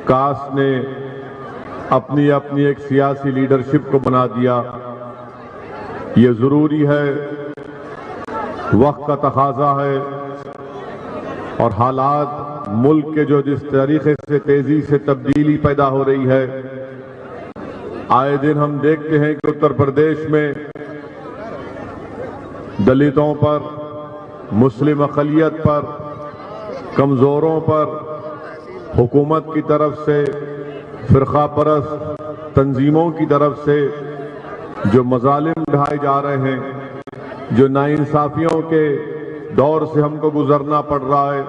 Cost نے اپنی اپنی ایک سیاسی لیڈرشپ کو بنا دیا. یہ ضروری ہے، وقت کا تقاضا ہے، اور حالات ملک کے جو جس طریقے سے تیزی سے تبدیلی پیدا ہو رہی ہے، آئے دن ہم دیکھتے ہیں کہ اتر پردیش میں دلتوں پر، مسلم اقلیت پر، کمزوروں پر حکومت کی طرف سے، فرقہ پرست تنظیموں کی طرف سے جو مظالم ڈھائے جا رہے ہیں، جو ناانصافیوں کے دور سے ہم کو گزرنا پڑ رہا ہے.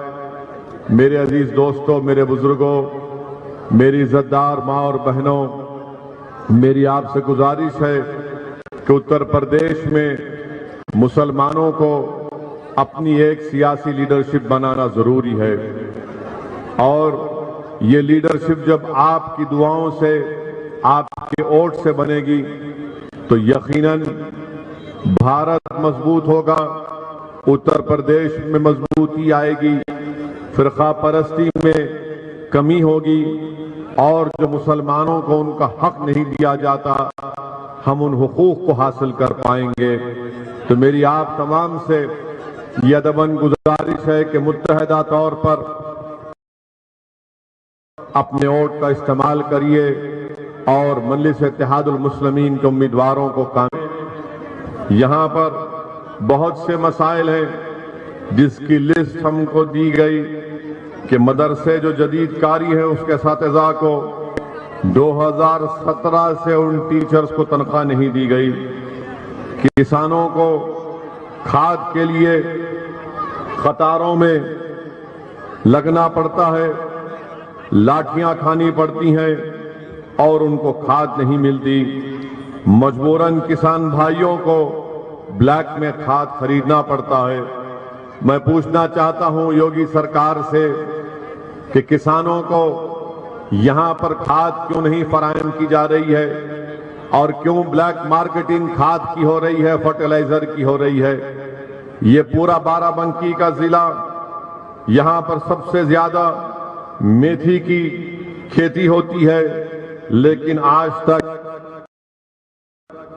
میرے عزیز دوستوں، میرے بزرگوں، میری عزتدار ماں اور بہنوں، میری آپ سے گزارش ہے کہ اتر پردیش میں مسلمانوں کو اپنی ایک سیاسی لیڈرشپ بنانا ضروری ہے. اور یہ لیڈرشپ جب آپ کی دعاؤں سے، آپ کے ووٹ سے بنے گی تو یقیناً بھارت مضبوط ہوگا، اتر پردیش میں مضبوطی آئے گی، فرقہ پرستی میں کمی ہوگی، اور جو مسلمانوں کو ان کا حق نہیں دیا جاتا، ہم ان حقوق کو حاصل کر پائیں گے. تو میری آپ تمام سے یہ ادباً گزارش ہے کہ متحدہ طور پر اپنے ووٹ کا استعمال کریے اور مجلس اتحاد المسلمین کے امیدواروں کو یہاں پر بہت سے مسائل ہیں جس کی لسٹ ہم کو دی گئی کہ مدرسے جو جدید کاری ہیں اس کے اساتذہ کو 2017 سے ان ٹیچرز کو تنخواہ نہیں دی گئی. کسانوں کو کھاد کے لیے قطاروں میں لگنا پڑتا ہے، لاٹھیاں کھانی پڑتی ہیں اور ان کو کھاد نہیں ملتی. مجبوراً کسان بھائیوں کو بلیک میں کھاد خریدنا پڑتا ہے. میں پوچھنا چاہتا ہوں یوگی سرکار سے کہ کسانوں کو یہاں پر کھاد کیوں نہیں فراہم کی جا رہی ہے، اور کیوں بلیک مارکیٹنگ کھاد کی ہو رہی ہے، فرٹیلائزر کی ہو رہی ہے. یہ پورا بارہ بنکی کا ضلع، یہاں پر سب سے زیادہ میتھی کی کھیتی ہوتی ہے، لیکن آج تک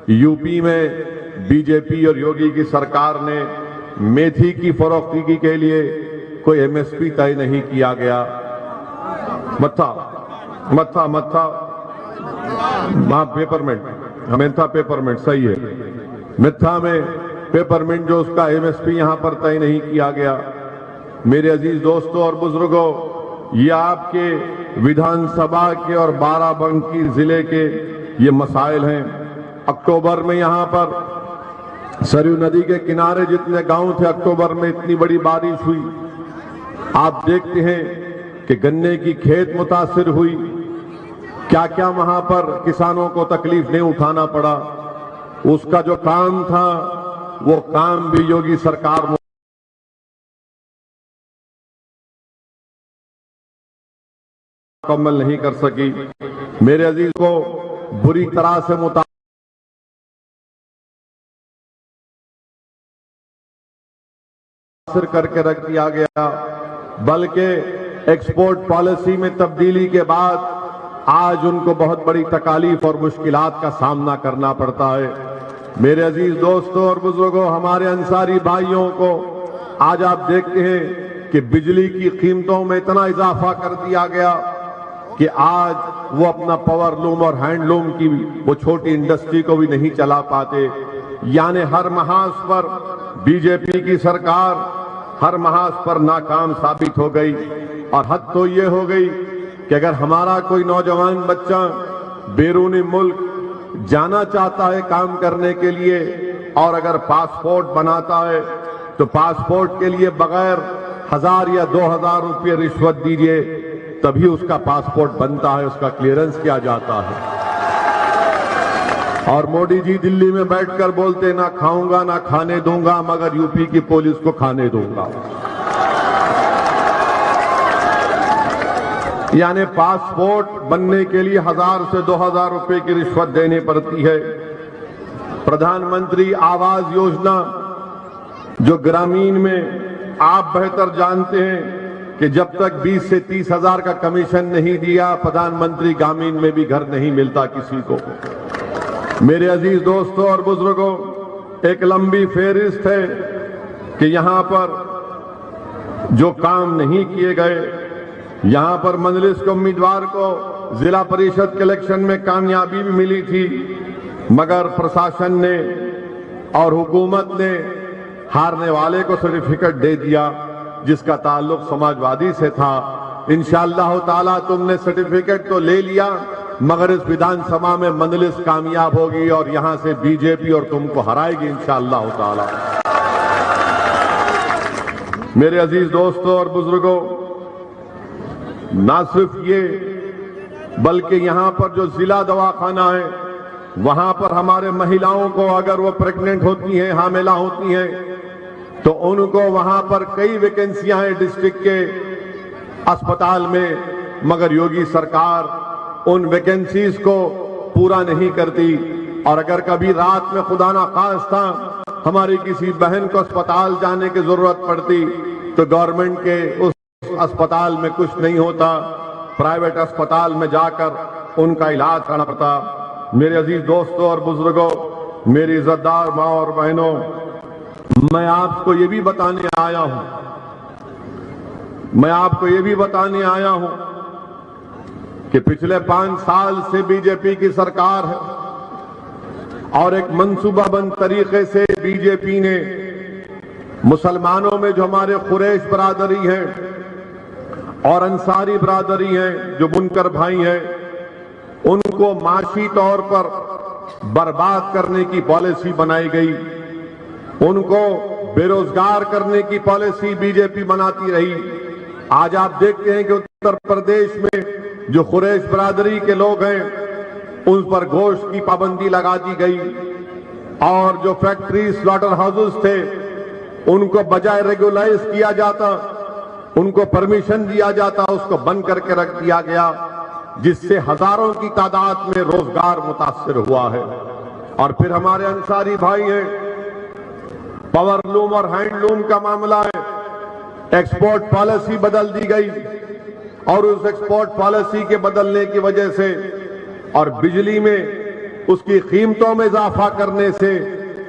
یو پی میں بی جے پی اور یوگی کی سرکار نے میتھی کی فروختی کے لیے کوئی ایم ایس پی طے نہیں کیا گیا. میتھا پیپرمنٹ صحیح ہے، میتھا میں پیپرمنٹ جو اس کا ایم ایس پی یہاں پر طے نہیں کیا گیا. میرے عزیز دوستوں اور بزرگوں، یہ آپ کے ودھان سبھا کے اور بارہ بنکی ضلع کے یہ مسائل ہیں. اکتوبر میں یہاں پر سریو ندی کے کنارے جتنے گاؤں تھے، اکتوبر میں اتنی بڑی بارش ہوئی. آپ دیکھتے ہیں کہ گنے کی کھیت متاثر ہوئی. کیا کیا وہاں پر کسانوں کو تکلیف نہیں اٹھانا پڑا. اس کا جو کام تھا وہ کام بھی یوگی سرکار مکمل نہیں کر سکی. میرے عزیز کو بری طرح سے متاثر کر کے رکھ دیا گیا، بلکہ ایکسپورٹ پالیسی میں تبدیلی کے بعد آج ان کو بہت بڑی تکالیف اور مشکلات کا سامنا کرنا پڑتا ہے. میرے عزیز دوستوں اور بزرگوں، ہمارے انصاری بھائیوں کو آج آپ دیکھتے ہیں کہ بجلی کی قیمتوں میں اتنا اضافہ کر دیا گیا کہ آج وہ اپنا پاور لوم اور ہینڈ لوم کی وہ چھوٹی انڈسٹری کو بھی نہیں چلا پاتے. یعنی ہر محاذ پر بی جے پی کی سرکار ہر محاذ پر ناکام ثابت ہو گئی. اور حد تو یہ ہو گئی کہ اگر ہمارا کوئی نوجوان بچہ بیرونی ملک جانا چاہتا ہے کام کرنے کے لیے، اور اگر پاسپورٹ بناتا ہے تو پاسپورٹ کے لیے بغیر 1000 یا 2000 روپے رشوت دیجئے تبھی اس کا پاسپورٹ بنتا ہے، اس کا کلیئرنس کیا جاتا ہے. اور مودی جی دلی میں بیٹھ کر بولتے نہ کھاؤں گا نہ کھانے دوں گا، مگر یو پی کی پولیس کو کھانے دوں گا. یعنی پاسپورٹ بننے کے لیے 1000 سے 2000 روپے کی رشوت دینی پڑتی ہے. پردھان منتری آواس یوجنا جو گرامین میں آپ بہتر جانتے ہیں کہ جب تک 20 سے 30 ہزار کا کمیشن نہیں دیا پردھان منتری گرامین میں بھی گھر نہیں ملتا کسی کو۔ میرے عزیز دوستوں اور بزرگوں، ایک لمبی فہرست ہے کہ یہاں پر جو کام نہیں کیے گئے۔ یہاں پر مجلس کے امیدوار کو ضلع پریشد کے الیکشن میں کامیابی بھی ملی تھی، مگر پرشاسن نے اور حکومت نے ہارنے والے کو سرٹیفکیٹ دے دیا جس کا تعلق سماجوادی سے تھا۔ انشاءاللہ تعالیٰ تم نے سرٹیفکیٹ تو لے لیا، مگر اس ویدھان سبھا میں مجلس کامیاب ہوگی اور یہاں سے بی جے پی اور تم کو ہرائے گی انشاءاللہ تعالیٰ۔ میرے عزیز دوستوں اور بزرگوں، نہ صرف یہ بلکہ یہاں پر جو ضلع دواخانہ ہے وہاں پر ہمارے مہیلاؤں کو اگر وہ پریگننٹ ہوتی ہیں، حاملہ ہوتی ہیں، تو ان کو وہاں پر کئی ویکنسیاں ہیں ڈسٹرکٹ کے اسپتال میں، مگر یوگی سرکار ان ویکنسیز کو پورا نہیں کرتی۔ اور اگر کبھی رات میں خدا نخواستہ ہماری کسی بہن کو اسپتال جانے کی ضرورت پڑتی تو گورنمنٹ کے اس اسپتال میں کچھ نہیں ہوتا، پرائیویٹ اسپتال میں جا کر ان کا علاج کرنا پڑتا۔ میرے عزیز دوستوں اور بزرگوں، میری عزتدار ماں اور بہنوں، میں آپ کو یہ بھی بتانے آیا ہوں کہ پچھلے 5 سال سے بی جے پی کی سرکار ہے اور ایک منصوبہ بند طریقے سے بی جے پی نے مسلمانوں میں جو ہمارے قریش برادری ہیں اور انصاری برادری ہیں، جو بنکر بھائی ہیں، ان کو معاشی طور پر برباد کرنے کی پالیسی بنائی گئی، ان کو بے روزگار کرنے کی پالیسی بی جے پی بناتی رہی۔ آج آپ دیکھتے ہیں کہ اتر پردیش میں جو قریش برادری کے لوگ ہیں ان پر گوشت کی پابندی لگا دی گئی، اور جو فیکٹری سلاٹر ہاؤسز تھے ان کو بجائے ریگولائز کیا جاتا، ان کو پرمیشن دیا جاتا، اس کو بند کر کے رکھ دیا گیا، جس سے ہزاروں کی تعداد میں روزگار متاثر ہوا ہے۔ اور پھر ہمارے انصاری بھائی ہیں، پاور لوم اور ہینڈ لوم کا معاملہ ہے، ایکسپورٹ پالیسی بدل دی گئی، اور اس ایکسپورٹ پالیسی کے بدلنے کی وجہ سے اور بجلی میں اس کی قیمتوں میں اضافہ کرنے سے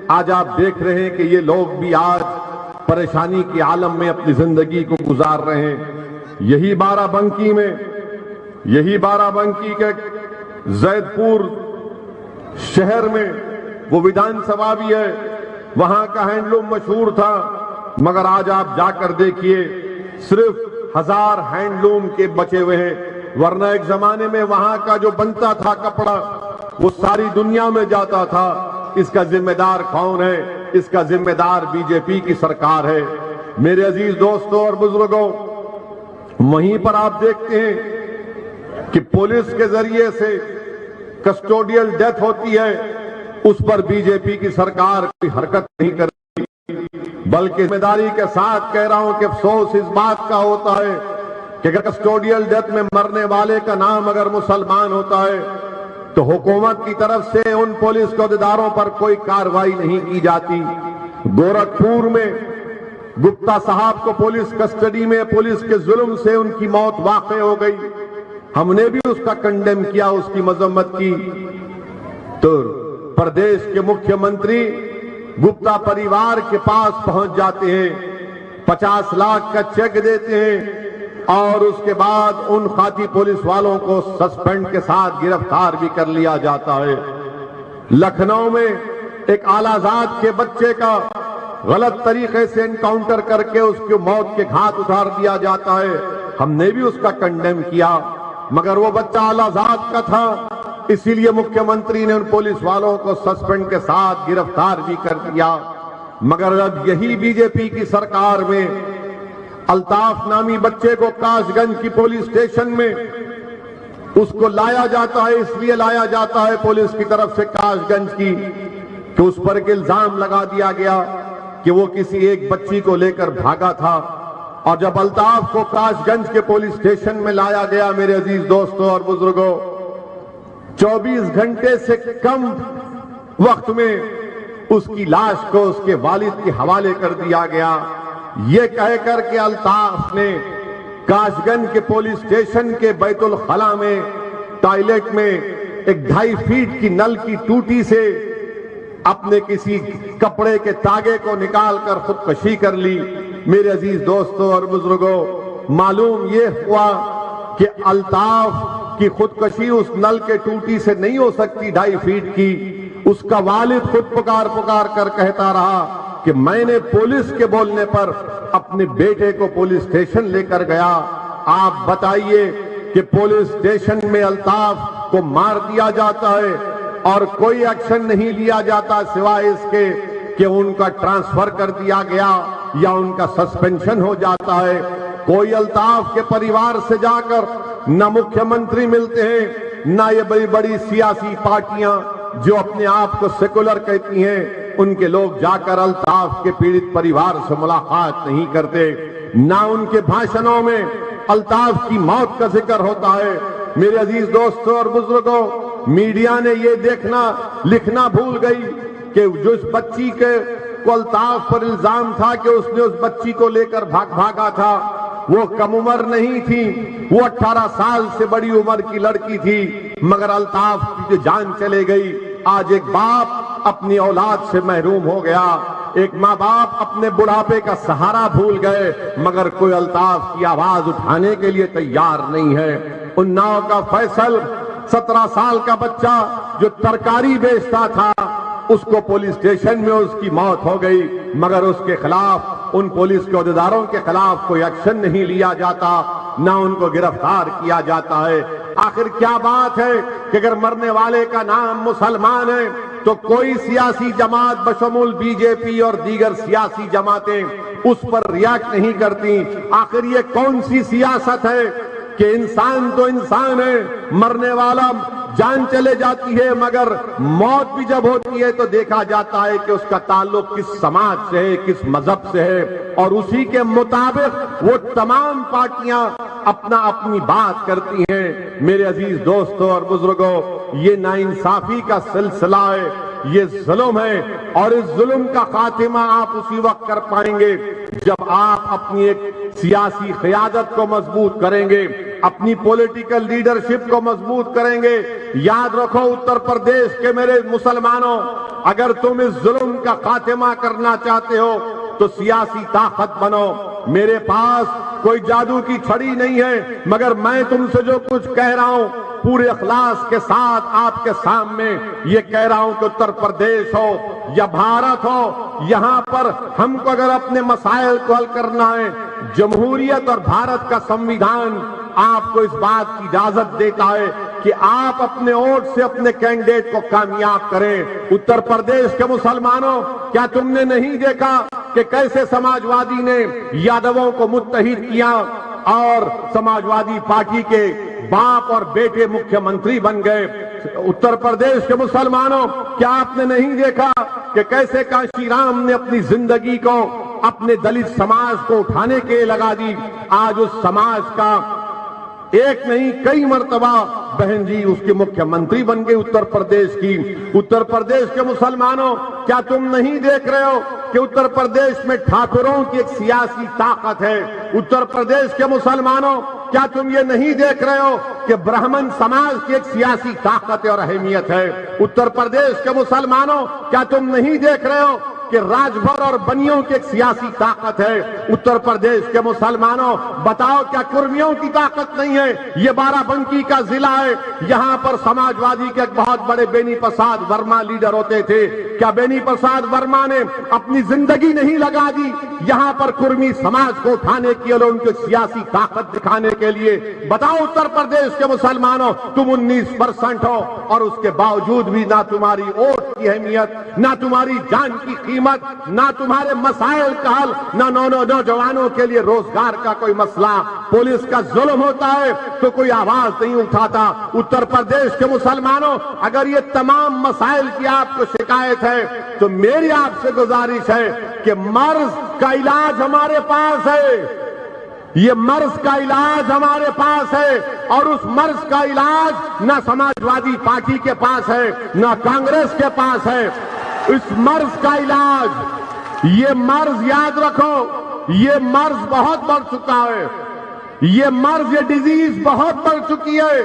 آج آپ دیکھ رہے ہیں کہ یہ لوگ بھی آج پریشانی کے عالم میں اپنی زندگی کو گزار رہے ہیں۔ یہی بارہ بنکی کے زید پور شہر میں وہ ویدھان سبھا بھی ہے، وہاں کا ہینڈلوم مشہور تھا، مگر آج آپ جا کر دیکھیے صرف 1000 ہینڈلوم کے بچے ہوئے ہیں، ورنہ ایک زمانے میں وہاں کا جو بنتا تھا کپڑا وہ ساری دنیا میں جاتا تھا۔ اس کا ذمہ دار کون ہے؟ اس کا ذمہ دار بی جے پی کی سرکار ہے۔ میرے عزیز دوستوں اور بزرگوں، وہیں پر آپ دیکھتے ہیں کہ پولیس کے ذریعے سے کسٹوڈیل ڈیتھ ہوتی ہے، اس پر بی جے پی کی سرکار کوئی حرکت نہیں کرتی، بلکہ ذمہ داری کے ساتھ کہہ رہا ہوں کہ افسوس اس بات کا ہوتا ہے کہ اگر کسٹوڈیل ڈیتھ میں مرنے والے کا نام اگر مسلمان ہوتا ہے تو حکومت کی طرف سے ان پولیس کے عہدیداروں پر کوئی کارروائی نہیں کی جاتی۔ گورکھپور میں گپتا صاحب کو پولیس کسٹڈی میں پولیس کے ظلم سے ان کی موت واقع ہو گئی، ہم نے بھی اس کا کنڈیم کیا، اس کی مذمت کی، تو پردیش کے مکھیہ منتری گپتا پریوار کے پاس پہنچ جاتے ہیں، 50 لاکھ کا چیک دیتے ہیں، اور اس کے بعد ان خاطی پولیس والوں کو سسپینڈ کے ساتھ گرفتار بھی کر لیا جاتا ہے۔ لکھنؤ میں ایک اعلیٰ ذات کے بچے کا غلط طریقے سے انکاؤنٹر کر کے اس کی موت کے گھاٹ اتار دیا جاتا ہے، ہم نے بھی اس کا کنڈیم کیا، مگر وہ بچہ اعلیٰ ذات کا تھا، اسی لیے مکھیہ منتری نے ان پولیس والوں کو سسپینڈ کے ساتھ گرفتار بھی کر دیا۔ مگر اب یہی بی جے پی کی سرکار میں الطاف نامی بچے کو کاش گنج کی پولیس اسٹیشن میں اس کو لایا جاتا ہے، اس لیے لایا جاتا ہے پولیس کی طرف سے کاش گنج کی کہ اس پر ایک الزام لگا دیا گیا کہ وہ کسی ایک بچی کو لے کر بھاگا تھا، اور جب الطاف کو کاش گنج کے پولیس اسٹیشن میں لایا گیا، میرے عزیز دوستوں اور بزرگوں، 24 گھنٹے سے کم وقت میں اس کی لاش کو اس کے والد کے حوالے کر دیا گیا، یہ کہہ کر کہ الطاف نے کاشگنج کے پولیس اسٹیشن کے بیت الخلا میں ٹوائلٹ میں ایک 2.5 فیٹ کی نل کی ٹوٹی سے اپنے کسی کپڑے کے تاگے کو نکال کر خودکشی کر لی۔ میرے عزیز دوستوں اور بزرگوں، معلوم یہ ہوا کہ الطاف کی خودکشی اس نل کے ٹوٹی سے نہیں ہو سکتی 2.5 فیٹ کی۔ اس کا والد خود پکار کر کہتا رہا کہ میں نے پولیس کے بولنے پر اپنے بیٹے کو پولیس اسٹیشن لے کر گیا۔ آپ بتائیے کہ پولیس اسٹیشن میں الطاف کو مار دیا جاتا ہے اور کوئی ایکشن نہیں لیا جاتا سوائے اس کے کہ ان کا ٹرانسفر کر دیا گیا یا ان کا سسپینشن ہو جاتا ہے۔ کوئی الطاف کے پریوار سے جا کر نہ مکھیہ منتری ملتے ہیں، نہ یہ بڑی بڑی سیاسی پارٹیاں جو اپنے آپ کو سیکولر کہتی ہیں، ان کے لوگ جا کر الطاف کے پیڑت پریوار سے ملاقات نہیں کرتے، نہ ان کے بھاشنوں میں الطاف کی موت کا ذکر ہوتا ہے۔ میرے عزیز دوستوں اور بزرگوں، میڈیا نے یہ دیکھنا لکھنا بھول گئی کہ جو اس بچی کے کو الطاف پر الزام تھا کہ اس نے اس بچی کو لے کر بھاگا تھا، وہ کم عمر نہیں تھی، وہ 18 سال سے بڑی عمر کی لڑکی تھی، مگر الطاف کی جان چلے گئی۔ آج ایک باپ اپنی اولاد سے محروم ہو گیا، ایک ماں باپ اپنے بڑھاپے کا سہارا بھول گئے، مگر کوئی الطاف کی آواز اٹھانے کے لیے تیار نہیں ہے۔ اناؤ کا فیصل 17 سال کا بچہ جو ترکاری بیچتا تھا، اس کو پولیس اسٹیشن میں اس کی موت ہو گئی، مگر اس کے خلاف ان پولیس کے عہدیداروں کے خلاف کوئی ایکشن نہیں لیا جاتا، نہ ان کو گرفتار کیا جاتا ہے۔ آخر کیا بات ہے کہ اگر مرنے والے کا نام مسلمان ہے تو کوئی سیاسی جماعت بشمول بی جے پی اور دیگر سیاسی جماعتیں اس پر ریاکٹ نہیں کرتی؟ آخر یہ کون سی سیاست ہے کہ انسان تو انسان ہے، مرنے والا جان چلے جاتی ہے، مگر موت بھی جب ہوتی ہے تو دیکھا جاتا ہے کہ اس کا تعلق کس سماج سے ہے، کس مذہب سے ہے، اور اسی کے مطابق وہ تمام پارٹیاں اپنی بات کرتی ہیں۔ میرے عزیز دوستوں اور بزرگوں، یہ ناانصافی کا سلسلہ ہے، یہ ظلم ہے، اور اس ظلم کا خاتمہ آپ اسی وقت کر پائیں گے جب آپ اپنی ایک سیاسی قیادت کو مضبوط کریں گے، اپنی پولیٹیکل لیڈرشپ کو مضبوط کریں گے۔ یاد رکھو اتر پردیش کے میرے مسلمانوں، اگر تم اس ظلم کا خاتمہ کرنا چاہتے ہو تو سیاسی طاقت بنو۔ میرے پاس کوئی جادو کی چھڑی نہیں ہے، مگر میں تم سے جو کچھ کہہ رہا ہوں پورے اخلاص کے ساتھ آپ کے سامنے یہ کہہ رہا ہوں کہ اتر پردیش ہو یا بھارت ہو، یہاں پر ہم کو اگر اپنے مسائل کو حل کرنا ہے، جمہوریت اور بھارت کا سنویدھان آپ کو اس بات کی اجازت دیتا ہے کہ آپ اپنے ووٹ سے اپنے کینڈیڈیٹ کو کامیاب کریں۔ اتر پردیش کے مسلمانوں، کیا تم نے نہیں دیکھا کہ کیسے سماجوادی نے یادووں کو متحد کیا اور سماجوادی پارٹی کے باپ اور بیٹے مکھیہ منتری بن گئے؟ اتر پردیش کے مسلمانوں، کیا آپ نے نہیں دیکھا کہ کیسے کانشی رام نے اپنی زندگی کو اپنے دلت سماج کو اٹھانے کے لیے لگا دی؟ آج اس سماج کا ایک نہیں کئی مرتبہ بہن جی اس کے مکھیہ منتری بن گئے اتر پردیش کی۔ اتر پردیش کے مسلمانوں، کیا تم نہیں دیکھ رہے ہو کہ اتر پردیش میں ٹھاکروں کی ایک سیاسی طاقت ہے؟ اتر پردیش کے مسلمانوں، کیا تم یہ نہیں دیکھ رہے ہو کہ برہمن سماج کی ایک سیاسی طاقت اور اہمیت ہے؟ اتر پردیش کے مسلمانوں، کیا تم نہیں دیکھ رہے ہو کہ راج بھر اور بنیوں کی ایک سیاسی طاقت ہے؟ اتر پردیش کے مسلمانوں، بتاؤ کیا کرمیوں کی طاقت نہیں ہے؟ یہ بارہ بنکی کا ضلع ہے، یہاں پر سماجوادی کے ایک بہت بڑے بینی پرساد ورما لیڈر ہوتے تھے۔ کیا بینی پرساد ورما نے اپنی زندگی نہیں لگا دی یہاں پر کرمی سماج کو اٹھانے کی اور ان کی سیاسی طاقت دکھانے کے لیے؟ بتاؤ اتر پردیش کے مسلمانوں، تم 19% ہو اور اس کے باوجود بھی نہ تمہاری ووٹ کی اہمیت، نہ تمہاری جان کی قیمت، نہ تمہارے مسائل کا حل، نہ نوجوانوں کے لیے روزگار کا کوئی مسئلہ۔ پولیس کا ظلم ہوتا ہے تو کوئی آواز نہیں اٹھاتا۔ اتر پردیش کے مسلمانوں، اگر یہ تمام مسائل کی آپ کو شکایت ہے تو میری آپ سے گزارش ہے کہ مرض کا علاج ہمارے پاس ہے، یہ مرض کا علاج ہمارے پاس ہے، اور اس مرض کا علاج نہ سماجوادی پارٹی کے پاس ہے نہ کانگریس کے پاس ہے۔ اس مرض کا علاج، یہ مرض یاد رکھو، یہ مرض بہت بڑھ چکا ہے۔ یہ مرض، یہ ڈیزیز بہت بڑھ چکی ہے.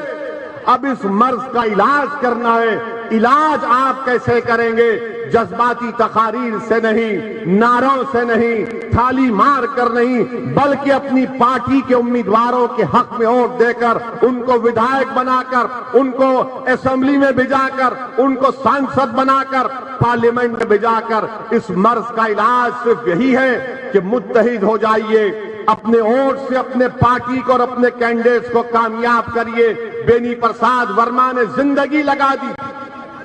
اب اس مرض کا علاج کرنا ہے. علاج آپ کیسے کریں گے؟ جذباتی تقاریر سے نہیں، نعروں سے نہیں، تھالی مار کر نہیں، بلکہ اپنی پارٹی کے امیدواروں کے حق میں ووٹ دے کر، ان کو ودھائک بنا کر، ان کو اسمبلی میں بھیجا کر، ان کو سانسد بنا کر، پارلیمنٹ میں بھیجا کر. اس مرض کا علاج صرف یہی ہے کہ متحد ہو جائیے، اپنے ووٹ سے اپنے پارٹی کو اور اپنے کینڈیڈیٹس کو کامیاب کریے. بینی پرساد ورما نے زندگی لگا دی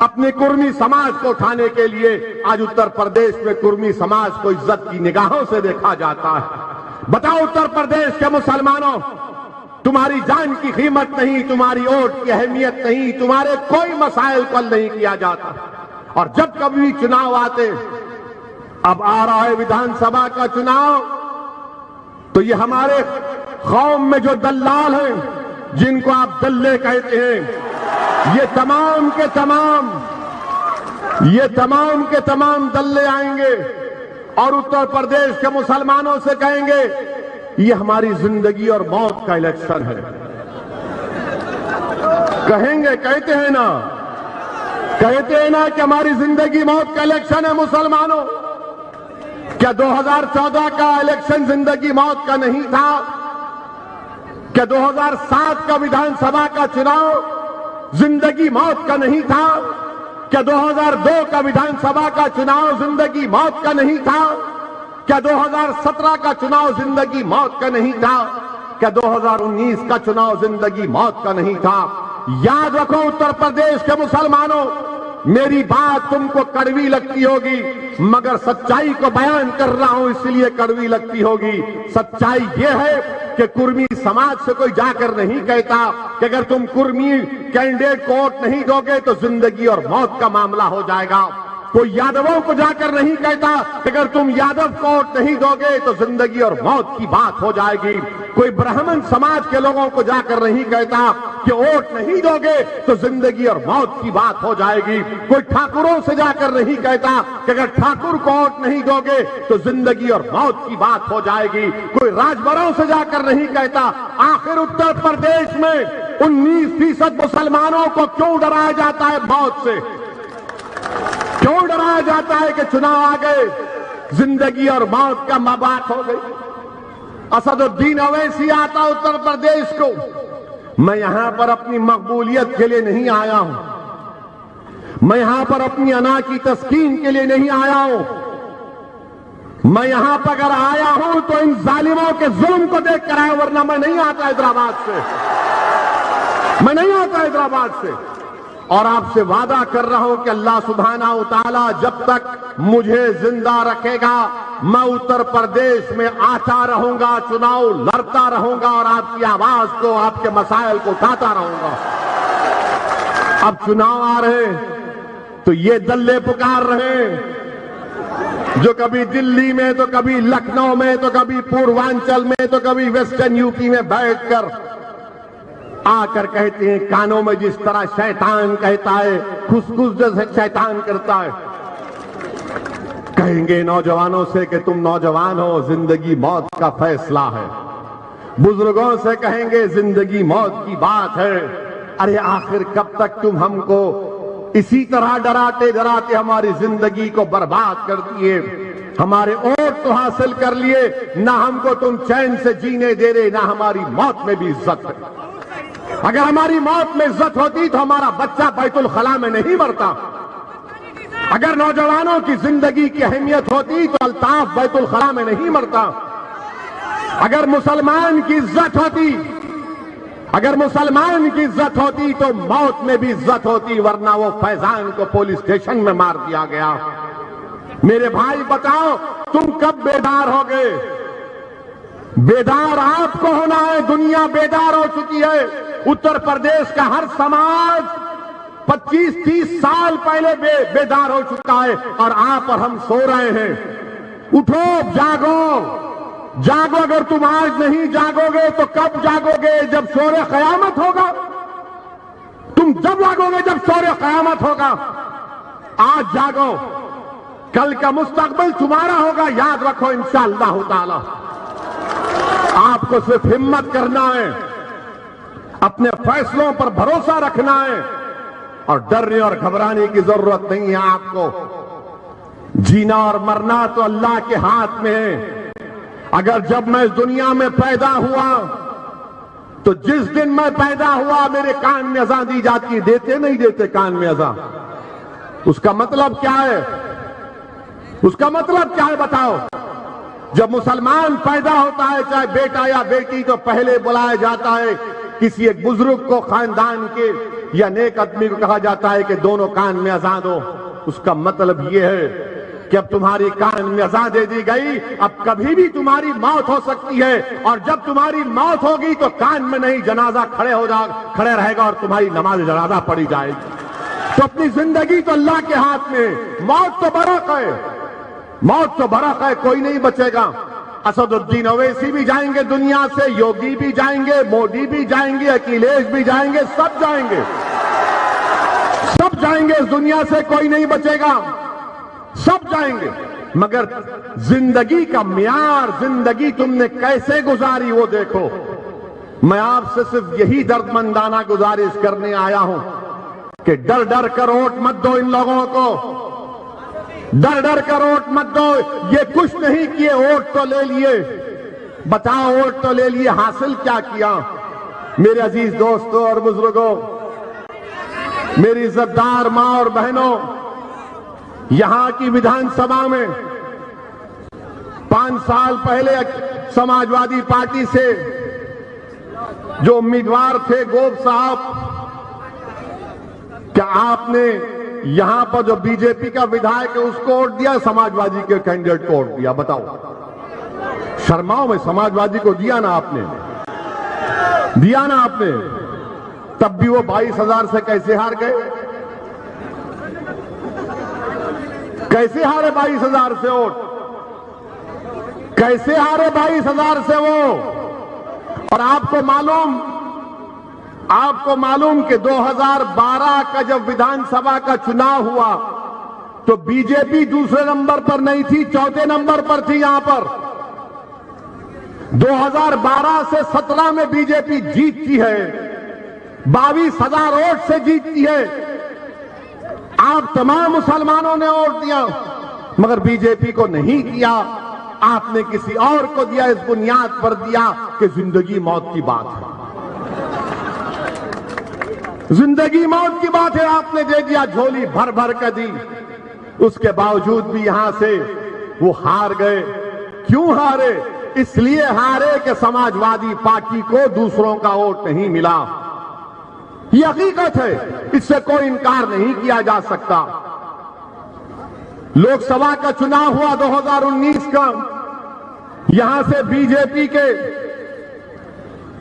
اپنے کرمی سماج کو اٹھانے کے لیے. آج اتر پردیش میں کرمی سماج کو عزت کی نگاہوں سے دیکھا جاتا ہے. بتاؤ اتر پردیش کے مسلمانوں، تمہاری جان کی قیمت نہیں، تمہاری ووٹ کی اہمیت نہیں، تمہارے کوئی مسائل کو حل نہیں کیا جاتا. اور جب کبھی چناؤ آتے، اب آ رہا ہے ویدھان سبھا کا چناؤ، تو یہ ہمارے قوم میں جو دلال ہیں، جن کو آپ دلے کہتے ہیں، یہ تمام کے تمام دلے آئیں گے اور اتر پردیش کے مسلمانوں سے کہیں گے یہ ہماری زندگی اور موت کا الیکشن ہے. کہیں گے، کہتے ہیں نا کہ ہماری زندگی موت کا الیکشن ہے. مسلمانوں، کیا 2014 کا الیکشن زندگی موت کا نہیں تھا؟ کیا 2007 کا ویدھان سبھا کا چناؤ زندگی موت کا نہیں تھا؟ کیا 2002 کا ویدھان سبھا کا چناؤ زندگی موت کا نہیں تھا؟ کیا 2017 کا چناؤ زندگی موت کا نہیں تھا؟ کیا 2019 کا چناؤ زندگی موت کا نہیں تھا؟ یاد رکھو اتر پردیش کے مسلمانوں، میری بات تم کو کڑوی لگتی ہوگی، مگر سچائی کو بیان کر رہا ہوں اس لیے کڑوی لگتی ہوگی. سچائی یہ ہے کہ کرمی سماج سے کوئی جا کر نہیں کہتا کہ اگر تم کرمی کینڈیڈیٹ کو ووٹ نہیں دو گے تو زندگی اور موت کا معاملہ ہو جائے گا. کوئی یادووں کو جا کر نہیں کہتا کہ اگر تم یادو کو ووٹ نہیں دو گے تو زندگی اور موت کی بات ہو جائے گی. کوئی برہمن سماج کے لوگوں کو جا کر نہیں کہتا کہ ووٹ نہیں دو گے تو زندگی اور موت کی بات ہو جائے گی. کوئی ٹھاکروں سے جا کر نہیں کہتا کہ اگر ٹھاکر کو ووٹ نہیں دو گے تو زندگی اور موت کی بات ہو جائے گی. کوئی راجبروں سے جا کر نہیں کہتا. آخر اتر پردیش میں 19% مسلمانوں کو کیوں ڈرایا جاتا ہے موت سے؟ کیوں ڈرایا جاتا ہے کہ چناؤ آ گئے، زندگی اور موت کا مباحث ہو گئی؟ اسد الدین اویسی آتا اتر پردیش کو. میں یہاں پر اپنی مقبولیت کے لیے نہیں آیا ہوں، میں یہاں پر اپنی انا کی تسکین کے لیے نہیں آیا ہوں. میں یہاں پر اگر آیا ہوں تو ان ظالموں کے ظلم کو دیکھ کر آیا، ورنہ میں نہیں آتا حیدرآباد سے، میں نہیں آتا حیدرآباد سے. اور آپ سے وعدہ کر رہا ہوں کہ اللہ سبحانہ و تعالی جب تک مجھے زندہ رکھے گا میں اتر پردیش میں آتا رہوں گا، چناؤ لڑتا رہوں گا اور آپ کی آواز کو، آپ کے مسائل کو اٹھاتا رہوں گا. اب چناؤ آ رہے تو یہ دلے پکار رہے جو کبھی دلی میں تو کبھی لکھنؤ میں تو کبھی پوروانچل میں تو کبھی ویسٹرن یو پی میں بیٹھ کر آ کر کہتے ہیں کانوں میں جس طرح شیطان کہتا ہے، خسخس جیسے شیطان کرتا ہے. کہیں گے نوجوانوں سے کہ تم نوجوان ہو، زندگی موت کا فیصلہ ہے. بزرگوں سے کہیں گے زندگی موت کی بات ہے. ارے آخر کب تک تم ہم کو اسی طرح ڈراتے ڈراتے ہماری زندگی کو برباد کر دیے؟ ہمارے ووٹ تو حاصل کر لیے، نہ ہم کو تم چین سے جینے دے رہے، نہ ہماری موت میں بھی عزت ہے. اگر ہماری موت میں عزت ہوتی تو ہمارا بچہ بیت الخلا میں نہیں مرتا. اگر نوجوانوں کی زندگی کی اہمیت ہوتی تو الطاف بیت الخلا میں نہیں مرتا. اگر مسلمان کی عزت ہوتی، اگر مسلمان کی عزت ہوتی تو موت میں بھی عزت ہوتی، ورنہ وہ فیضان کو پولیس اسٹیشن میں مار دیا گیا. میرے بھائی بتاؤ تم کب بیدار ہو گئے؟ بیدار آپ کو ہونا ہے. دنیا بیدار ہو چکی ہے. اتر پردیش کا ہر سماج 25-30 سال پہلے بیدار ہو چکا ہے اور آپ اور ہم سو رہے ہیں. اٹھو، جاگو جاگو. اگر تم آج نہیں جاگو گے تو کب جاگو گے؟ جب شور قیامت ہوگا. تم جب جاگو گے جب شور قیامت ہوگا. آج جاگو، کل کا مستقبل تمہارا ہوگا. یاد رکھو انشاءاللہ تعالی. آپ کو صرف ہمت کرنا ہے، اپنے فیصلوں پر بھروسہ رکھنا ہے، اور ڈرنے اور گھبرانے کی ضرورت نہیں ہے آپ کو۔ جینا اور مرنا تو اللہ کے ہاتھ میں ہے۔ اگر جب میں اس دنیا میں پیدا ہوا تو جس دن میں پیدا ہوا میرے کان میں اذان دی جاتی، دیتے نہیں دیتے کان میں اذان؟ اس کا مطلب کیا ہے؟ اس کا مطلب کیا ہے بتاؤ؟ جب مسلمان پیدا ہوتا ہے چاہے بیٹا یا بیٹی تو پہلے بلایا جاتا ہے کسی ایک بزرگ کو خاندان کے یا نیک آدمی کو کہا جاتا ہے کہ دونوں کان میں اذان دو۔ اس کا مطلب یہ ہے کہ اب تمہاری کان میں اذان دے دی گئی، اب کبھی بھی تمہاری موت ہو سکتی ہے، اور جب تمہاری موت ہوگی تو کان میں نہیں جنازہ کھڑے رہے گا اور تمہاری نماز جنازہ پڑھی جائے گی۔ تو اپنی زندگی تو اللہ کے ہاتھ میں، موت تو برق ہے، موت تو برق ہے، کوئی نہیں بچے گا۔ اسد الدین اویسی بھی جائیں گے دنیا سے، یوگی بھی جائیں گے، مودی بھی جائیں گے، اکھلیش بھی جائیں گے، سب جائیں گے، سب جائیں گے اس دنیا سے، کوئی نہیں بچے گا، سب جائیں گے۔ مگر زندگی کا معیار، زندگی تم نے کیسے گزاری وہ دیکھو۔ میں آپ سے صرف یہی دردمندانہ گزارش کرنے آیا ہوں کہ ڈر ڈر کر ووٹ مت دو ان لوگوں کو، ڈر ڈر کر ووٹ مت دو۔ یہ کچھ نہیں کیے، ووٹ تو لے لیے، بتاؤ ووٹ تو لے لیے، حاصل کیا کیا؟ میرے عزیز دوستوں اور بزرگوں، میری عزت دار ماں اور بہنوں، یہاں کی ویدھان سبھا میں 5 سال پہلے سماجوادی پارٹی سے جو امیدوار تھے گوب صاحب، کیا آپ نے یہاں پر جو بی جے پی کا ودھائک ہے اس کو ووٹ دیا، سماجوادی کے کینڈیڈیٹ کو ووٹ دیا؟ بتاؤ، شرماؤ میں، سماجوادی کو دیا نا آپ نے، دیا نا آپ نے؟ تب بھی وہ 22,000 سے کیسے ہار گئے؟ کیسے ہارے 22,000 سے ووٹ؟ کیسے ہارے 22,000 سے وہ؟ اور آپ کو معلوم کہ 2012 کا جب ویدھان سبھا کا چناؤ ہوا تو بی جے پی دوسرے نمبر پر نہیں تھی، چوتھے نمبر پر تھی یہاں پر۔ 2012 سے 17 میں بی جے پی جیتتی ہے، 22,000 ووٹ سے جیتتی ہے۔ آپ تمام مسلمانوں نے ووٹ دیا، مگر بی جے پی کو نہیں دیا، آپ نے کسی اور کو دیا، اس بنیاد پر دیا کہ زندگی موت کی بات ہے، زندگی موت کی بات ہے، آپ نے دے دیا، جھولی بھر بھر کر دی۔ اس کے باوجود بھی یہاں سے وہ ہار گئے۔ کیوں ہارے؟ اس لیے ہارے کہ سماجوادی پارٹی کو دوسروں کا ووٹ نہیں ملا۔ یہ حقیقت ہے، اس سے کوئی انکار نہیں کیا جا سکتا۔ لوک سبھا کا چناؤ ہوا 2019 کا، یہاں سے بی جے پی کے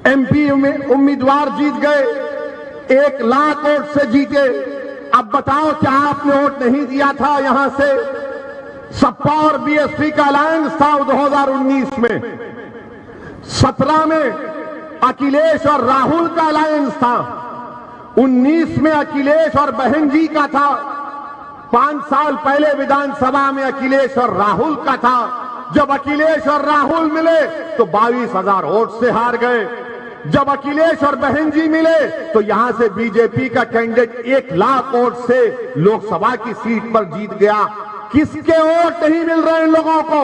ایم پی امیدوار جیت گئے، 1 لاکھ ووٹ سے جیتے۔ اب بتاؤ کیا آپ نے ووٹ نہیں دیا تھا؟ یہاں سے سپا اور بی ایس پی کا الائنس تھا 2019 میں، 17 میں اکھلیش اور راہل کا الائنس تھا، 19 میں اکھلیش اور بہن جی کا تھا، 5 سال پہلے ویدھان سبھا میں اکھلیش اور راہل کا تھا۔ جب اکھلیش اور راہل ملے تو 22,000 ووٹ سے ہار گئے۔ جب اکھلیش اور بہن جی ملے تو یہاں سے بی جے پی کا کینڈیڈیٹ 1 لاکھ ووٹ سے لوک سبھا کی سیٹ پر جیت گیا۔ کس کے ووٹ نہیں مل رہے ان لوگوں کو؟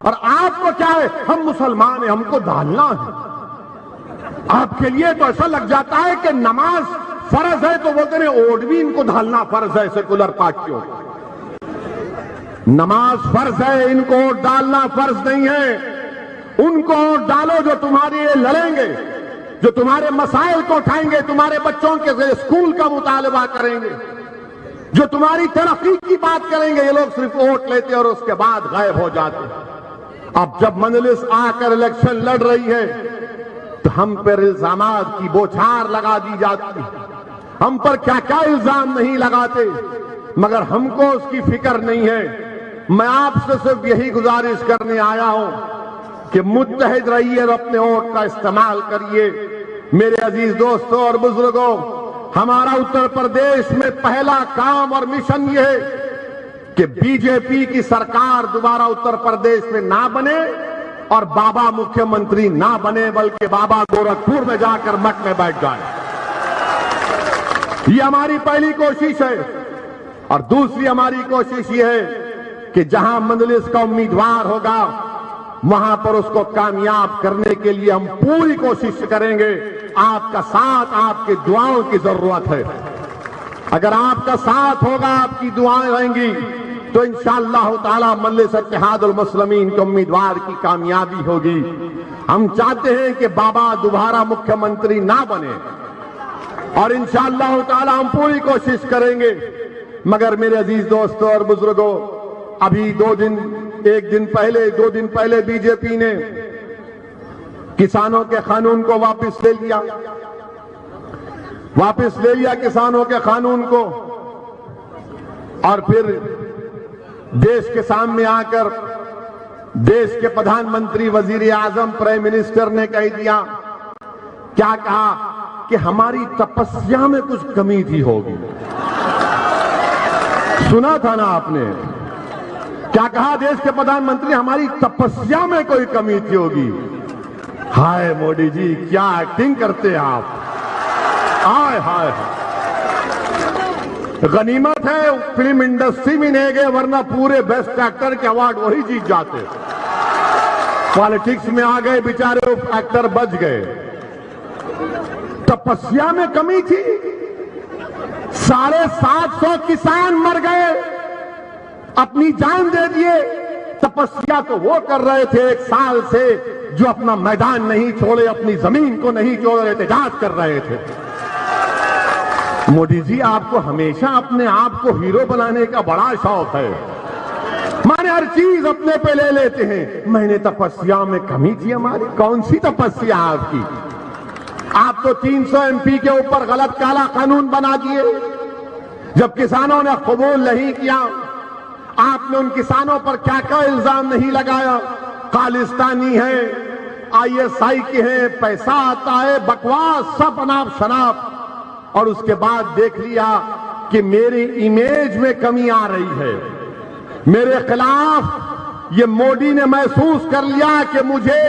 اور آپ کو کیا ہے؟ ہم مسلمان ہیں، ہم کو ڈالنا ہے۔ آپ کے لیے تو ایسا لگ جاتا ہے کہ نماز فرض ہے تو بولتے ہیں ووٹ بھی ان کو ڈالنا فرض ہے، سیکولر پارٹیوں۔ نماز فرض ہے، ان کو ووٹ ڈالنا فرض نہیں ہے۔ ان کو ووٹ ڈالو جو تمہارے لیے لڑیں گے، جو تمہارے مسائل کو اٹھائیں گے، تمہارے بچوں کے اسکول کا مطالبہ کریں گے، جو تمہاری ترقی کی بات کریں گے۔ یہ لوگ صرف ووٹ لیتے اور اس کے بعد غائب ہو جاتے۔ اب جب مجلس آ کر الیکشن لڑ رہی ہے تو ہم پر الزامات کی بوچھار لگا دی جاتی، ہم پر کیا کیا الزام نہیں لگاتے، مگر ہم کو اس کی فکر نہیں ہے۔ میں آپ سے صرف یہی گزارش کرنے آیا ہوں کہ متحد رہیے اور اپنے ووٹ کا استعمال کریے۔ میرے عزیز دوستوں اور بزرگوں، ہمارا اتر پردیش میں پہلا کام اور مشن یہ ہے کہ بی جے پی کی سرکار دوبارہ اتر پردیش میں نہ بنے، اور بابا مکھیہ منتری نہ بنے بلکہ بابا گورکھپور میں جا کر مٹ میں بیٹھ جائے. یہ ہماری پہلی کوشش ہے. اور دوسری ہماری کوشش یہ ہے کہ جہاں مجلس کا امیدوار ہوگا وہاں پر اس کو کامیاب کرنے کے لیے ہم پوری کوشش کریں گے. آپ کا ساتھ، آپ کی دعاؤں کی ضرورت ہے. اگر آپ کا ساتھ ہوگا، آپ کی دعائیں رہیں گی تو انشاءاللہ تعالی مجلس اتحاد المسلمین کے امیدوار کی کامیابی ہوگی. ہم چاہتے ہیں کہ بابا دوبارہ مکھیہ منتری نہ بنے اور انشاءاللہ تعالی ہم پوری کوشش کریں گے. مگر میرے عزیز دوستوں اور بزرگوں، ابھی دو دن پہلے بی جے پی نے کسانوں کے قانون کو واپس لے لیا کسانوں کے قانون کو. اور پھر دیش کے سامنے آ کر دیش کے پردھان منتری، وزیر اعظم، پرائم منسٹر نے کہہ دیا، کیا کہا کہ ہماری تپسیا میں کچھ کمی تھی ہوگی. سنا تھا نا آپ نے کیا کہا دیش کے پردھان منتری؟ ہماری تپسیا میں کوئی کمی تھی ہوگی. ہائے موڈی جی، کیا ایکٹنگ کرتے ہیں آپ. ہائے ہائے، غنیمت ہے فلم انڈسٹری میں نہیں گئے ورنہ پورے بیسٹ ایکٹر کے ایوارڈ وہی جیت جاتے. پالیٹکس میں آ گئے بیچارے ایکٹر بچ گئے. تپسیا میں کمی تھی. 750 کسان مر گئے، اپنی جان دے دیے. تپسیا تو وہ کر رہے تھے 1 سال سے جو اپنا میدان نہیں چھوڑے، اپنی زمین کو نہیں چھوڑے، احتجاج کر رہے تھے. مودی جی، آپ کو ہمیشہ اپنے آپ کو ہیرو بنانے کا بڑا شوق ہے. مانے ہر چیز اپنے پہ لے لیتے ہیں. میں نے تپسیا میں کمی تھی ہماری. کون سی تپسیا آپ کی؟ آپ تو 300 MP کے اوپر غلط کالا قانون بنا دیے. جب کسانوں نے قبول نہیں کیا، آپ نے ان کسانوں پر کیا کیا الزام نہیں لگایا؟ خالستانی ہے، ISI کے ہیں، پیسہ آتا ہے، بکواس، سب اناپ شناپ. اور اس کے بعد دیکھ لیا کہ میری امیج میں کمی آ رہی ہے. میرے خلاف یہ مودی نے محسوس کر لیا کہ مجھے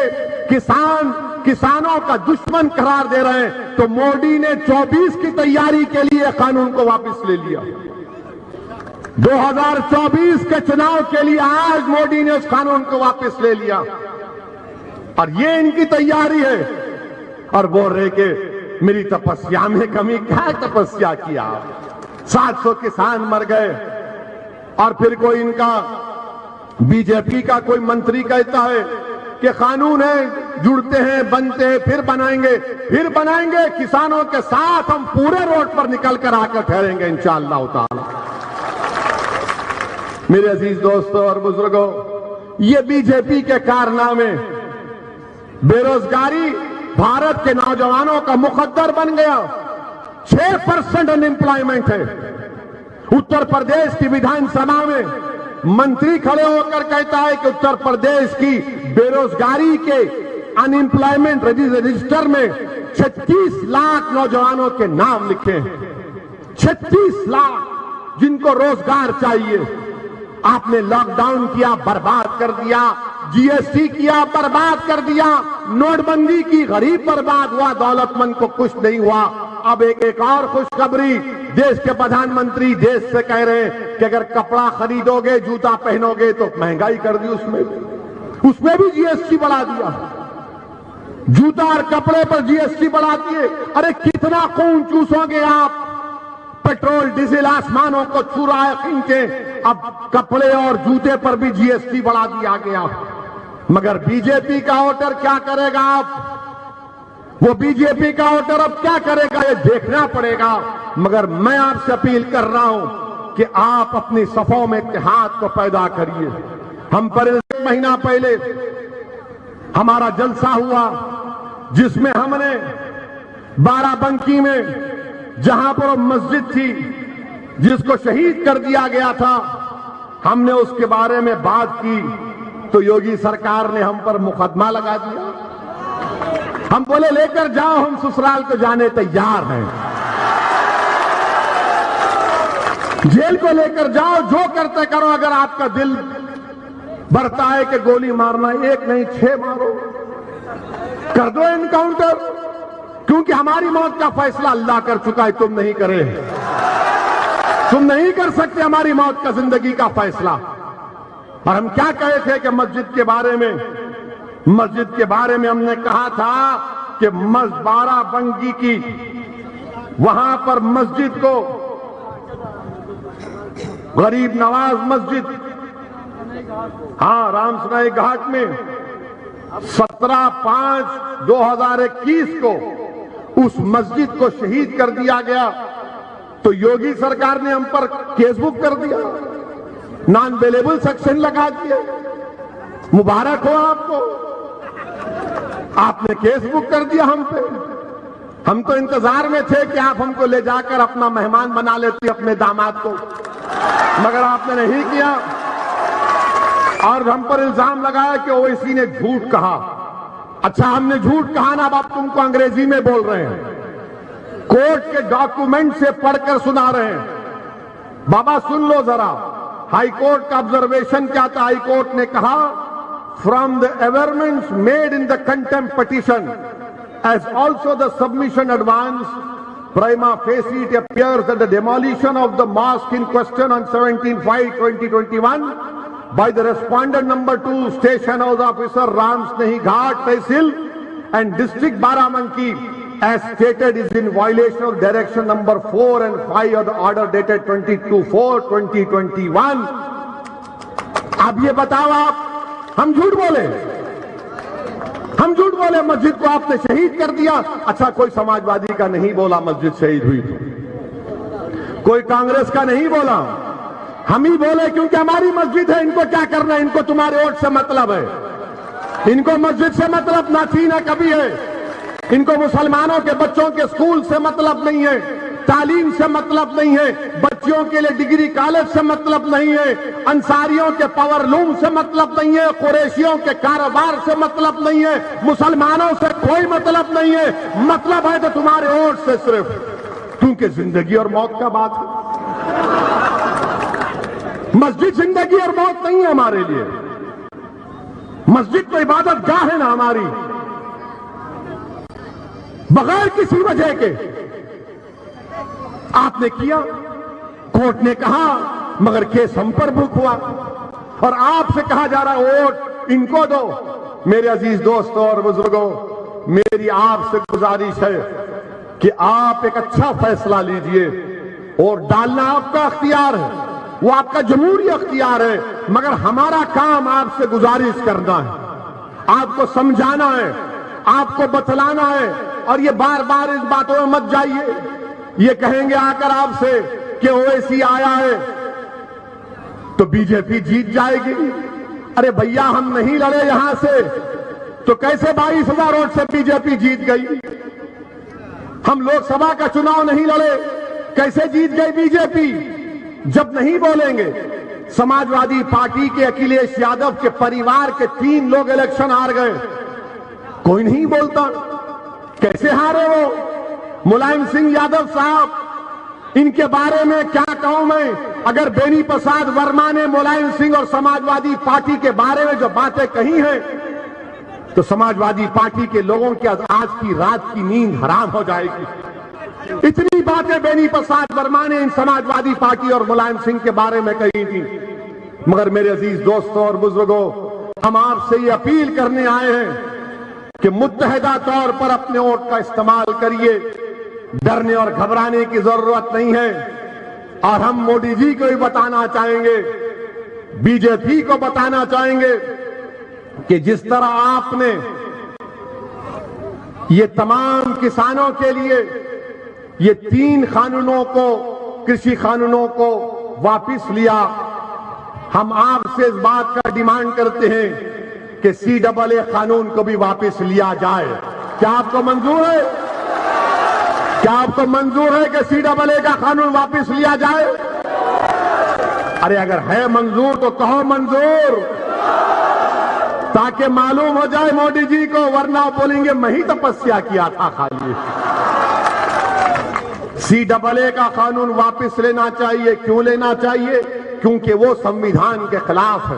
کسانوں کا دشمن قرار دے رہے ہیں، تو مودی نے 24 کی تیاری کے لیے قانون کو واپس لے لیا. 2024 کے چناؤ کے لیے آج مودی نے اس قانون کو واپس لے لیا. اور یہ ان کی تیاری ہے. اور بول رہے کہ میری تپسیا میں کمی. کیا تپسیا کیا؟ 700 کسان مر گئے. اور پھر کوئی ان کا بی جے پی کا کوئی منتری کہتا ہے کہ قانون ہے، جڑتے ہیں، بنتے ہیں، پھر بنائیں گے کسانوں کے ساتھ ہم پورے روڈ پر نکل کر آ کر ٹھہریں گے انشاءاللہ تعالی. میرے عزیز دوستوں اور بزرگوں، یہ بی جے پی کے کارنامے. بے روزگاری بھارت کے نوجوانوں کا مقدر بن گیا. 6% ان امپلائمنٹ ہے. اتر پردیش کی ویدھان سبھا میں منتری کھڑے ہو کر کہتا ہے کہ اتر پردیش کی بے روزگاری کے ان امپلائمنٹ رجسٹر میں 36 لاکھ نوجوانوں کے نام لکھے ہیں. 36 لاکھ جن کو روزگار چاہیے. آپ نے لاک ڈاؤن کیا، برباد کر دیا. GST کیا، برباد کر دیا. نوٹ بندی کی، غریب برباد ہوا، دولت مند کو کچھ نہیں ہوا. اب ایک اور خوشخبری. دیش کے پردھان منتری دیش سے کہہ رہے ہیں کہ اگر کپڑا خریدو گے، جوتا پہنو گے تو مہنگائی کر دی. اس میں بھی GST بڑھا دیا. جوتا اور کپڑے پر GST بڑھا دیے. ارے کتنا خون چوسو گے آپ؟ پیٹرول ڈیزل آسمانوں کو چھو رہا ہے قیمتیں. اب کپڑے اور جوتے پر بھی GST بڑھا دیا گیا. مگر بی جے پی کا ووٹر کیا کرے گا؟ وہ بی جے پی کا ووٹر اب کیا کرے گا یہ دیکھنا پڑے گا. مگر میں آپ سے اپیل کر رہا ہوں کہ آپ اپنی صفوں میں اتحاد کو پیدا کریے. ہم پر 1 مہینہ پہلے ہمارا جلسہ ہوا جس میں ہم نے بارہ بنکی میں جہاں پر مسجد تھی جس کو شہید کر دیا گیا تھا، ہم نے اس کے بارے میں بات کی تو یوگی سرکار نے ہم پر مقدمہ لگا دیا. ہم بولے لے کر جاؤ، ہم سسرال کو جانے تیار ہیں. جیل کو لے کر جاؤ، جو کرتے کرو، اگر آپ کا دل بڑھتا ہے کہ گولی مارنا ایک نہیں 6 مارو، کر دو انکاؤنٹر، کیونکہ ہماری موت کا فیصلہ اللہ کر چکا ہے، تم نہیں کرے، تم نہیں کر سکتے ہماری موت کا، زندگی کا فیصلہ۔ اور ہم کیا کہے تھے کہ مسجد کے بارے میں ہم نے کہا تھا کہ بارہ بنکی کی وہاں پر مسجد کو غریب نواز مسجد، ہاں رام سنائی گھاٹ میں 17/5/2021 کو اس مسجد کو شہید کر دیا گیا، تو یوگی سرکار نے ہم پر کیس بک کر دیا، نان اویلیبل سیکشن لگا دیا۔ مبارک ہو آپ کو، آپ نے کیس بک کر دیا ہم پہ۔ ہم تو انتظار میں تھے کہ آپ ہم کو لے جا کر اپنا مہمان بنا لیتے اپنے داماد کو، مگر آپ نے نہیں کیا، اور ہم پر الزام لگایا کہ اویسی نے جھوٹ کہا۔ اچھا ہم نے جھوٹ کہا نا، اب آپ تم کو انگریزی میں بول رہے ہیں، کورٹ کے ڈاکومنٹ سے پڑھ کر سنا رہے ہیں۔ بابا سن لو ذرا، ہائی کورٹ کا آبزرویشن کیا تھا؟ ہائی کورٹ نے کہا from the averments made in the contempt petition as also the submission advance, prima facie it appears that the demolition of the mosque in question on 17/5/2021 by the respondent number 2 station house officer Ram Snehi Ghat Tehsil and district Barabanki as stated is in violation of direction number 4 and 5 of the order dated 22/4/2021۔ اب یہ بتاؤ آپ، ہم جھوٹ بولے مسجد کو آپ نے شہید کر دیا۔ اچھا کوئی سماجوادی کا نہیں بولا مسجد شہید ہوئی تو، کوئی کانگریس کا نہیں بولا، ہم ہی بولے کیونکہ ہماری مسجد ہے۔ ان کو کیا کرنا ہے؟ ان کو تمہارے ووٹ سے مطلب ہے، ان کو مسجد سے مطلب نہ تھی نہ کبھی ہے، ان کو مسلمانوں کے بچوں کے اسکول سے مطلب نہیں ہے، تعلیم سے مطلب نہیں ہے، بچیوں کے لیے ڈگری کالج سے مطلب نہیں ہے، انصاریوں کے پاور لوم سے مطلب نہیں ہے، قریشیوں کے کاروبار سے مطلب نہیں ہے، مسلمانوں سے کوئی مطلب نہیں ہے، مطلب ہے تو تمہارے ووٹ سے صرف، کیونکہ زندگی اور موت کا بات ہے۔ مسجد زندگی اور موت نہیں ہے ہمارے لیے، مسجد تو عبادت گاہ ہے نا ہماری، بغیر کسی وجہ کے آپ نے کیا، کورٹ نے کہا، مگر کیس ہم پر بک ہوا، اور آپ سے کہا جا رہا ووٹ ان کو دو۔ میرے عزیز دوستوں اور بزرگوں، میری آپ سے گزارش ہے کہ آپ ایک اچھا فیصلہ لیجئے، اور ڈالنا آپ کا اختیار ہے، وہ آپ کا جمہوری اختیار ہے، مگر ہمارا کام آپ سے گزارش کرنا ہے، آپ کو سمجھانا ہے، آپ کو بتلانا ہے، اور یہ بار بار اس باتوں میں مت جائیے، یہ کہیں گے آ کر آپ سے کہ اویسی آیا ہے تو بی جے پی جیت جائے گی۔ ارے بھیا ہم نہیں لڑے یہاں سے تو کیسے 22,000 ووٹ سے بی جے پی جیت گئی؟ ہم لوک سبھا کا چناؤ نہیں لڑے، کیسے جیت گئی بی جے پی؟ جب نہیں بولیں گے، سماجوادی پارٹی کے اکھلیش یادو کے پریوار کے 3 لوگ الیکشن ہار گئے، کوئی نہیں بولتا، کیسے ہارے وہ؟ ملائم سنگھ یادو صاحب، ان کے بارے میں کیا کہوں میں؟ اگر بینی پرساد ورما نے ملائم سنگھ اور سماجوادی پارٹی کے بارے میں جو باتیں کہی ہیں تو سماجوادی پارٹی کے لوگوں کی آج کی رات کی نیند حرام ہو جائے گی۔ اتنی باتیں بینی پرساد ورما نے ان سماجوادی پارٹی اور ملائم سنگھ کے بارے میں کہی تھی، مگر میرے عزیز دوستوں اور بزرگوں، ہم آپ سے یہ اپیل کرنے آئے ہیں کہ متحدہ طور پر اپنے ووٹ کا استعمال کریے، ڈرنے اور گھبرانے کی ضرورت نہیں ہے۔ اور ہم مودی جی کو بھی بتانا چاہیں گے، بی جے پی کو بتانا چاہیں گے کہ جس طرح آپ نے یہ تمام کسانوں کے لیے یہ 3 قانونوں کو، کرشی قانونوں کو واپس لیا، ہم آپ سے اس بات کا ڈیمانڈ کرتے ہیں کہ CAA قانون کو بھی واپس لیا جائے۔ کیا آپ کو منظور ہے؟ کیا آپ کو منظور ہے کہ CAA کا قانون واپس لیا جائے؟ ارے اگر ہے منظور تو کہو منظور، تاکہ معلوم ہو جائے مودی جی کو، ورنہ بولیں گے میں ہی تپسیا کیا تھا خالی۔ CAA کا قانون واپس لینا چاہیے۔ کیوں لینا چاہیے؟ کیونکہ وہ سنویدھان کے خلاف ہے،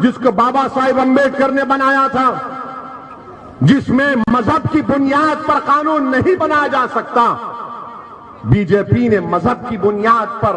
جس کو بابا صاحب امبیڈکر نے بنایا تھا، جس میں مذہب کی بنیاد پر قانون نہیں بنایا جا سکتا، بی جے پی نے مذہب کی بنیاد پر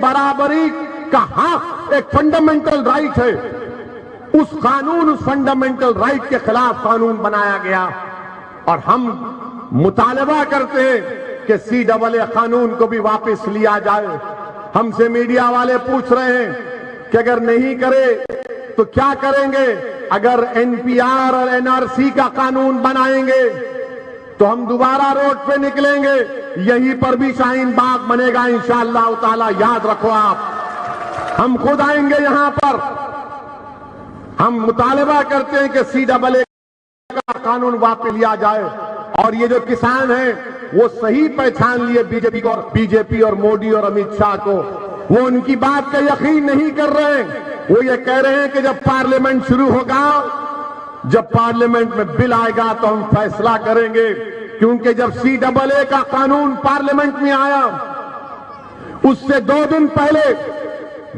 برابری کا حق ایک فنڈامنٹل رائٹ ہے، اس فنڈامنٹل رائٹ کے خلاف قانون بنایا گیا۔ اور ہم مطالبہ کرتے ہیں کہ CAA قانون کو بھی واپس لیا جائے۔ ہم سے میڈیا والے پوچھ رہے ہیں کہ اگر نہیں کرے تو کیا کریں گے؟ اگر NPR اور NRC کا قانون بنائیں گے تو ہم دوبارہ روڈ پہ نکلیں گے، یہیں پر بھی شاہین باغ بنے گا انشاءاللہ تعالی، یاد رکھو آپ، ہم خود آئیں گے یہاں پر۔ ہم مطالبہ کرتے ہیں کہ CAA کا قانون واپس لیا جائے، اور یہ جو کسان ہیں وہ صحیح پہچان لیے بی جے پی اور مودی اور امت شاہ کو، وہ ان کی بات کا یقین نہیں کر رہے ہیں۔ وہ یہ کہہ رہے ہیں کہ جب پارلیمنٹ شروع ہوگا، جب پارلیمنٹ میں بل آئے گا تو ہم فیصلہ کریں گے، کیونکہ جب CAA کا قانون پارلیمنٹ میں آیا، اس سے 2 دن پہلے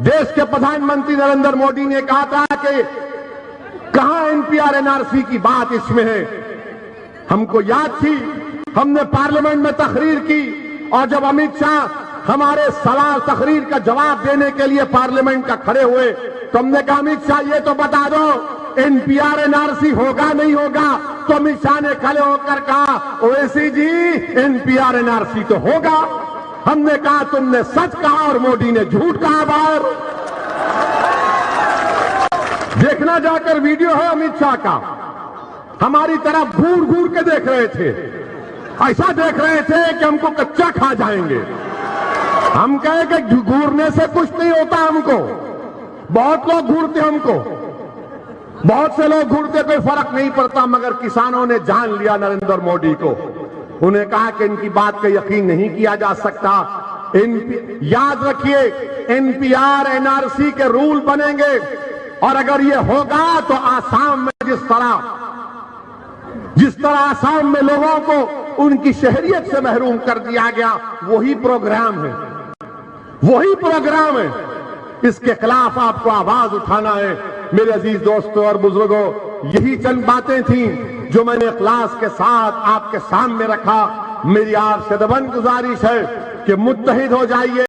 دیش کے پردھان منتری نریندر مودی نے کہا تھا کہ کہاں NPR NRC کی بات اس میں ہے۔ ہم کو یاد تھی، ہم نے پارلیمنٹ میں تقریر کی، اور جب امت شاہ ہمارے سوال تقریر کا جواب دینے کے لیے پارلیمنٹ کا کھڑے ہوئے تو ہم نے کہا امت شاہ یہ تو بتا دو NPR NRC ہوگا نہیں ہوگا؟ تو امت شاہ نے کھڑے ہو کر کہا اویسی جی NPR NRC تو ہوگا۔ ہم نے کہا تم نے سچ کہا اور مودی نے جھوٹ کہا باہر۔ دیکھنا جا کر ویڈیو ہے امت شاہ کا، ہماری طرف گھور گھور کے دیکھ رہے تھے، ایسا دیکھ رہے تھے کہ ہم کو کچا کھا جائیں گے۔ ہم کہے کہ گھورنے سے کچھ نہیں ہوتا، ہم کو بہت لوگ گھورتے، ہم کو بہت سے لوگ گھورتے، کوئی فرق نہیں پڑتا، مگر کسانوں نے جان لیا نریندر مودی کو۔ انہیں کہا کہ ان کی بات کا یقین نہیں کیا جا سکتا۔ یاد رکھیے NPR NRC کے رول بنیں گے، اور اگر یہ ہوگا تو آسام میں جس طرح آسام میں لوگوں کو ان کی شہریت سے محروم کر دیا گیا، وہی پروگرام ہے۔ اس کے خلاف آپ کو آواز اٹھانا ہے۔ میرے عزیز دوستوں اور بزرگوں، یہی چند باتیں تھیں جو میں نے اخلاص کے ساتھ آپ کے سامنے رکھا۔ میری آپ سے دبن گزارش ہے کہ متحد ہو جائیے۔